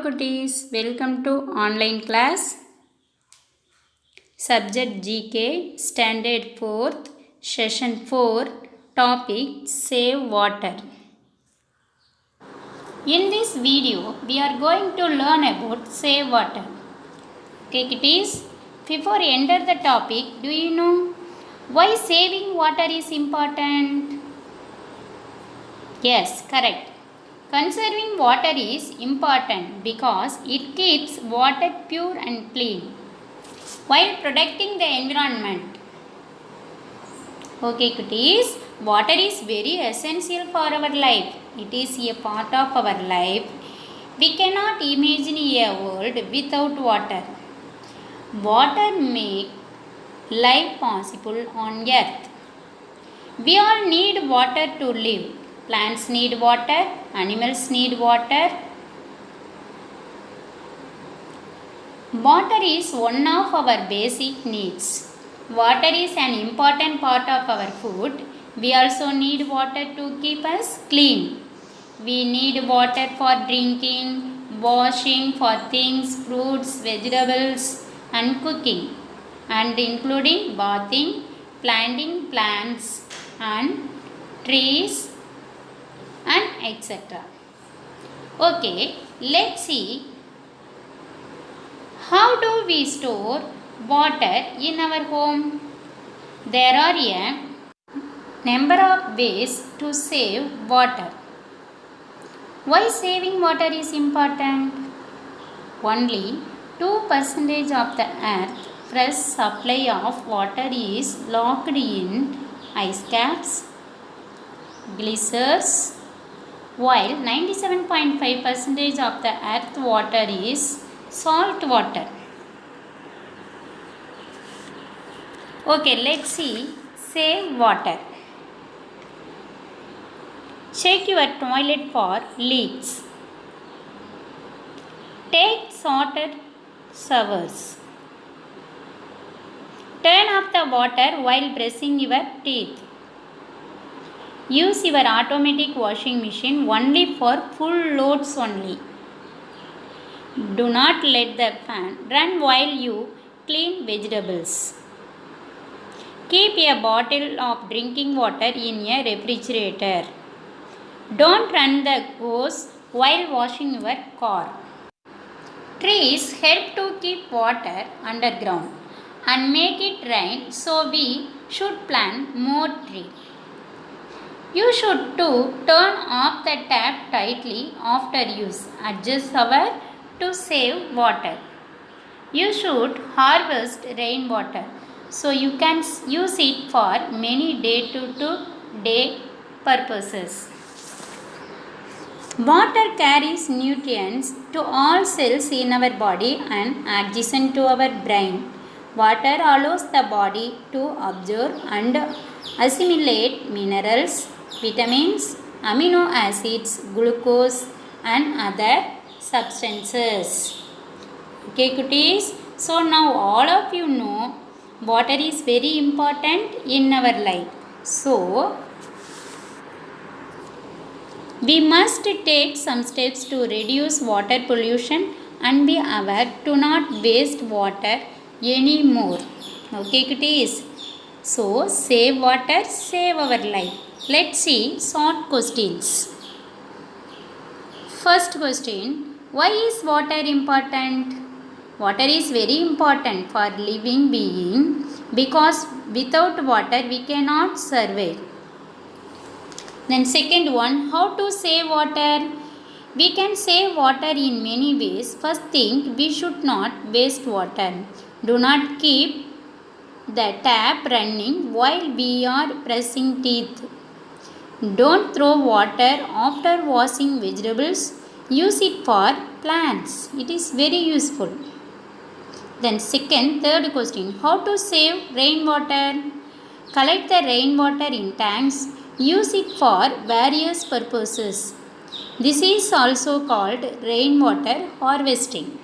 cuties, welcome to online class. Subject GK, Standard 4th, Session 4, Topic Save Water. In this video, we are going to learn about save water. Okay kitties, before enter the topic, do you know why saving water is important? Yes, correct. Conserving water is important because it keeps water pure and clean while protecting the environment. Okay cuties, water is very essential for our life. It is a part of our life. We cannot imagine a world without water. Water makes life possible on earth. We all need water to live. Plants need water, animals need water. Water is one of our basic needs. Water is an important part of our food. We also need water to keep us clean. We need water for drinking, washing, for things, fruits, vegetables, and cooking, and including bathing, planting plants and trees, and etc. Okay, let's see how do we store water in our home. There are a number of ways to save water. Why saving water is important? Only 2% of the earth's fresh supply of water is locked in ice caps, glaciers, while 97.5% of the earth's water is salt water. Okay, let's see save water. Check your toilet for leaks. Take shorter showers. Turn off the water while brushing your teeth. Use your automatic washing machine only for full loads only. Do not let the fan run while you clean vegetables. Keep a bottle of drinking water in a refrigerator. Don't run the hose while washing your car. Trees help to keep water underground and make it rain, so we should plant more trees. You should too turn off the tap tightly after use. Adjust shower to save water. You should harvest rainwater so you can use it for many day-to-day purposes. Water carries nutrients to all cells in our body and oxygen to our brain. Water allows the body to absorb and assimilate minerals, vitamins, amino acids, glucose, and other substances. Okay, cuties. So now all of you know water is very important in our life. So we must take some steps to reduce water pollution and be aware to not waste water anymore. Okay, cuties. So save water, save our life. Let's see short questions. First question, why is water important? Water is very important for living being because without water we cannot survive. Then second one, how to save water? We can save water in many ways. First thing, we should not waste water. Do not keep the tap running while we are brushing teeth. Don't throw water after washing vegetables. Use it for plants. It is very useful. Then third question, how to save rainwater? Collect the rainwater in tanks. Use it for various purposes. This is also called rainwater harvesting.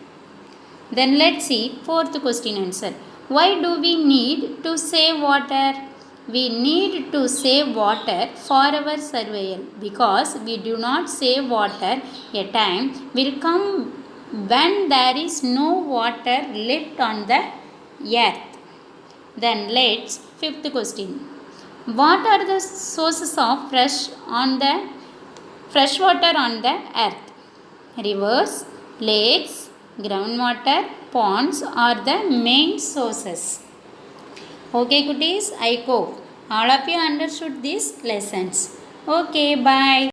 Then let's see fourth question answer. Why do we need to save water? We need to save water for our survival because we do not save water, a time will come when there is no water left on the earth. Then let's fifth question. What are the sources of fresh water on the earth? Rivers, lakes, groundwater, ponds are the main sources. Okay, cuties, I hope all of you understood these lessons. Okay, bye.